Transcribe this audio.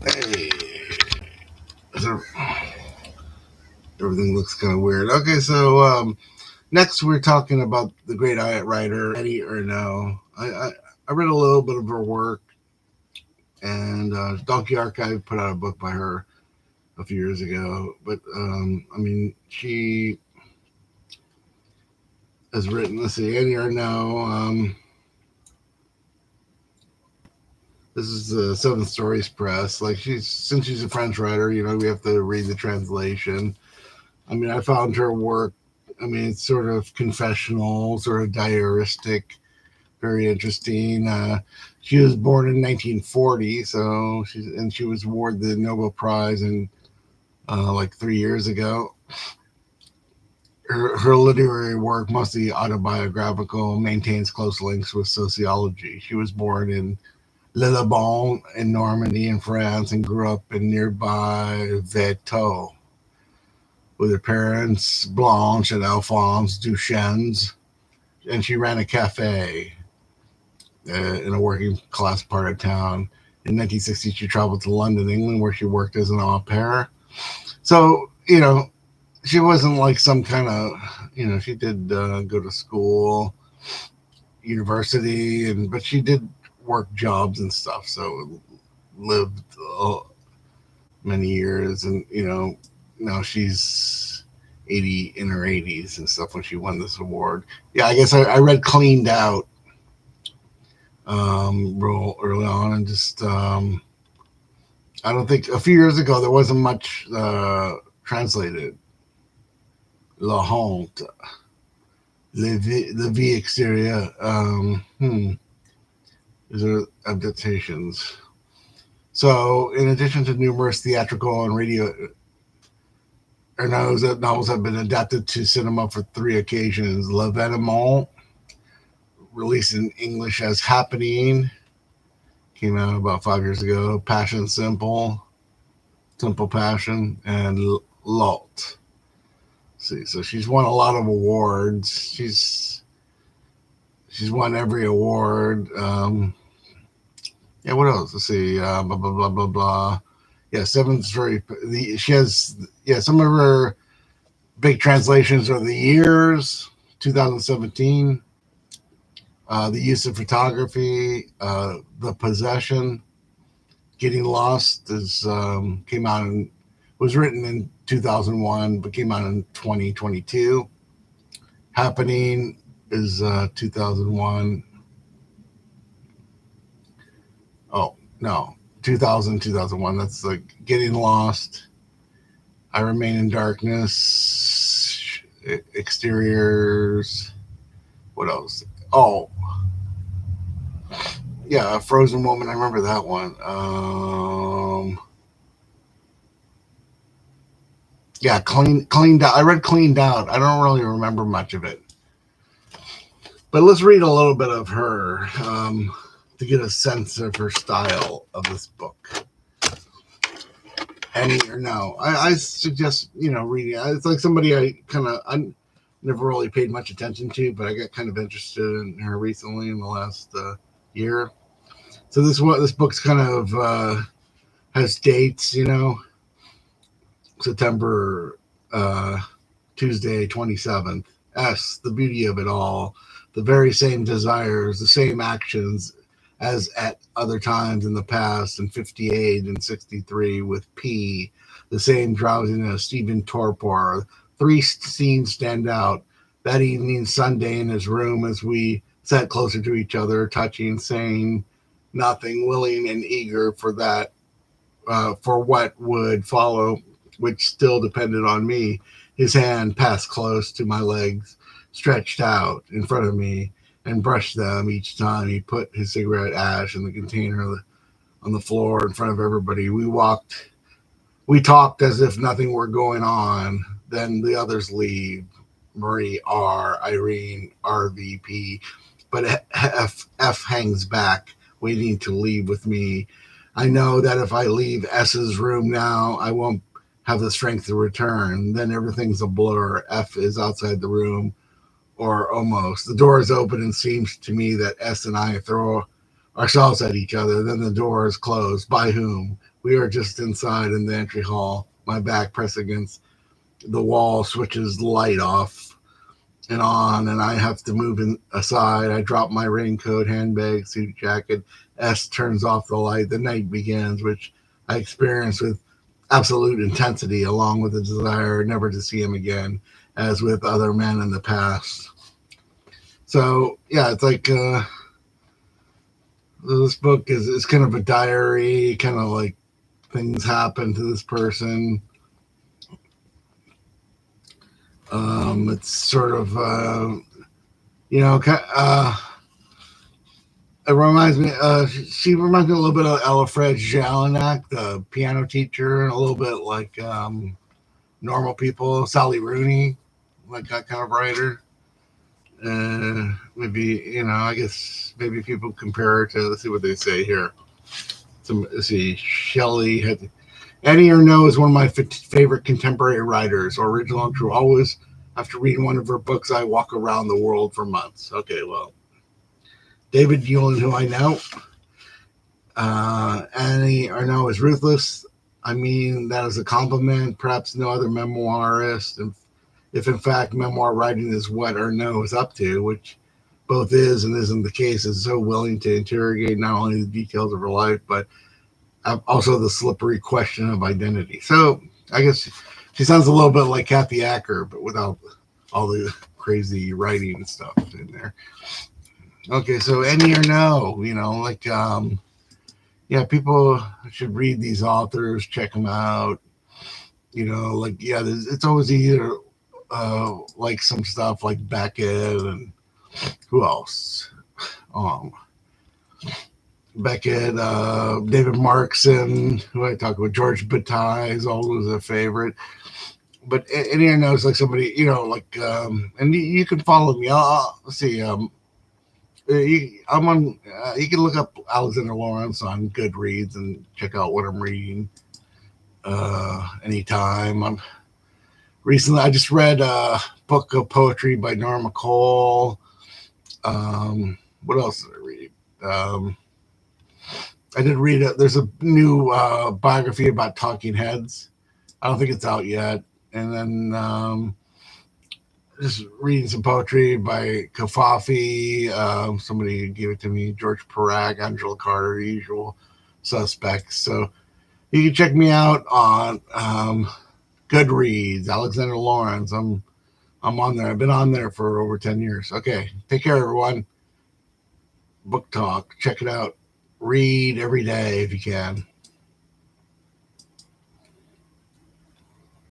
Hey, so everything looks kind of weird. Okay, so next we're talking about the great writer Eddie Ernaux. I read a little bit of her work, and Donkey Archive put out a book by her a few years ago. But I mean, she has written. Let's see, Eddie Ernaux. This is the Seven Stories Press. Like since she's a French writer, we have to read the translation. I mean, I found her work. I mean, it's sort of confessional, sort of diaristic, very interesting. She was born in 1940, so she was awarded the Nobel Prize in like 3 years ago. Her literary work, mostly autobiographical, maintains close links with sociology. She was born in Lillebonne in Normandy in France and grew up in nearby Vertot with her parents, Blanche and Alphonse Duchesnes, and she ran a cafe in a working class part of town. In 1960, she traveled to London, England, where she worked as an au pair. So, she wasn't like some kind of, she did go to school, university, but she did work jobs and stuff. So, lived many years, and now she's 80 in her 80s and stuff when she won this award. Yeah, I guess I read Cleaned Out real early on, and just I don't think a few years ago there wasn't much translated. La Honte, the vie extérieure. These are adaptations. So, in addition to numerous theatrical and radio novels have been adapted to cinema for three occasions. L'Evénement, released in English as Happening, came out about 5 years ago. Passion Simple, Simple Passion, and Lot. See, so she's won a lot of awards. She's won every award. Yeah, what else? Let's see. Blah blah blah blah blah. Yeah, Seventh Story. She has some of her big translations are The Years, 2017. The Use of Photography, The Possession, Getting Lost is came out and was written in 2001, but came out in 2022. Happening is 2001. Oh no, 2001. That's like Getting Lost. I Remain in Darkness. Exteriors. What else? Oh, yeah, a Frozen Woman. I remember that one. Yeah, cleaned out. I read Cleaned Out. I don't really remember much of it, but let's read a little bit of her to get a sense of her style of this book. Any or no, I suggest reading. It's like somebody I never really paid much attention to, but I got kind of interested in her recently in the last year. So this book's kind of has dates, September Tuesday 27th. The beauty of it all, the very same desires, the same actions as at other times in the past, in 58 and 63 with P, the same drowsiness, Stephen torpor. Three scenes stand out. That evening, Sunday, in his room, as we sat closer to each other, touching, saying nothing, willing and eager for what would follow, which still depended on me. His hand passed close to my legs, stretched out in front of me, and brushed them each time he put his cigarette ash in the container on the floor in front of everybody. We talked as if nothing were going on. Then the others leave. Marie R, Irene, RVP, but F hangs back, waiting to leave with me. I know that if I leave S's room now, I won't have the strength to return. Then everything's a blur. F is outside the room, or almost. The door is open and seems to me that S and I throw ourselves at each other. Then the door is closed. By whom? We are just inside in the entry hall. My back pressed against the wall switches the light off and on, and I have to move in aside. I drop my raincoat, handbag, suit jacket. S turns off the light. The night begins, which I experience with absolute intensity, along with the desire never to see him again, as with other men in the past. So yeah, it's like this book is kind of a diary, kind of like things happen to this person. It's sort of it reminds me. She reminds me a little bit of Ella Fred Jelinek, the piano teacher, and a little bit like Normal People, Sally Rooney, like that kind of writer. Maybe I guess maybe people compare her to. Let's see what they say here. Let's see, Shelley had. Eddie Ernaux is one of my favorite contemporary writers, original and true. Always, after reading one of her books, I walk around the world for months. Okay, well, David Hewlin, who I know. Annie Ernaux is ruthless. I mean that as a compliment. Perhaps no other memoirist, and if in fact memoir writing is what Ernaux is up to, which both is and isn't the case, is so willing to interrogate not only the details of her life, but also the slippery question of identity. So I guess she sounds a little bit like Kathy Acker, but without all the crazy writing and stuff in there. Okay, so any or no, yeah, people should read these authors, check them out. It's always either like some stuff like Beckett and who else? Um, Beckett, David Markson, who I talk about, George Bataille is always a favorite. But anyone knows like somebody, and you can follow me. Let's see. I'm on. You can look up Alexander Lawrence on Goodreads and check out what I'm reading. Anytime. Recently I just read a book of poetry by Norma Cole. What else did I read? I did read it. There's a new biography about Talking Heads. I don't think it's out yet. And then just reading some poetry by Kafafi. Somebody gave it to me. George Perag, Angela Carter, the usual suspects. So you can check me out on Goodreads, Alexander Lawrence. I'm on there. I've been on there for over 10 years. Okay. Take care, everyone. Book Talk. Check it out. Read every day if you can.